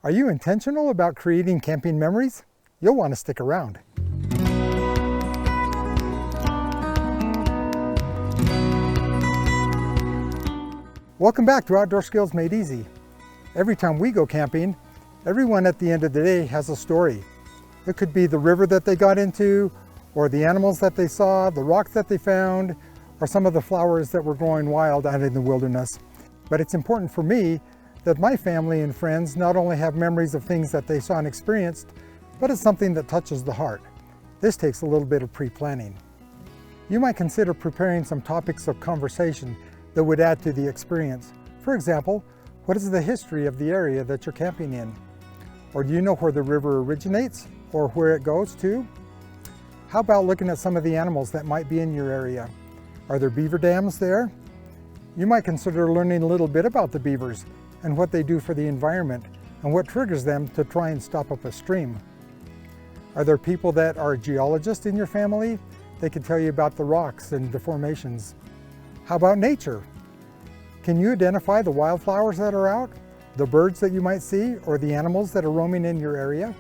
Are you intentional about creating camping memories? You'll want to stick around. Welcome back to Outdoor Skills Made Easy. Every time we go camping, everyone at the end of the day has a story. It could be the river that they got into, or the animals that they saw, the rocks that they found, or some of the flowers that were growing wild out in the wilderness. But it's important for me that my family and friends not only have memories of things that they saw and experienced, but it's something that touches the heart. This takes a little bit of pre-planning. You might consider preparing some topics of conversation that would add to the experience. For example, what is the history of the area that you're camping in? Or do you know where the river originates or where it goes to? How about looking at some of the animals that might be in your area? Are there beaver dams there? You might consider learning a little bit about the beavers and what they do for the environment and what triggers them to try and stop up a stream. Are there people that are geologists in your family? They can tell you about the rocks and the formations. How about nature? Can you identify the wildflowers that are out, the birds that you might see, or the animals that are roaming in your area?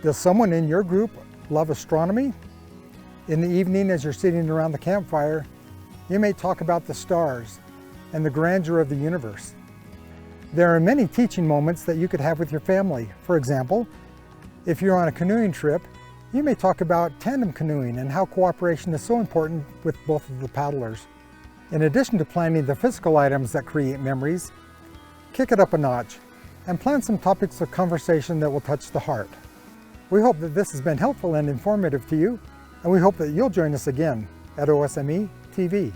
Does someone in your group love astronomy? In the evening, as you're sitting around the campfire, you may talk about the stars and the grandeur of the universe. There are many teaching moments that you could have with your family. For example, if you're on a canoeing trip, you may talk about tandem canoeing and how cooperation is so important with both of the paddlers. In addition to planning the physical items that create memories, kick it up a notch and plan some topics of conversation that will touch the heart. We hope that this has been helpful and informative to you, and we hope that you'll join us again at OSMEtv.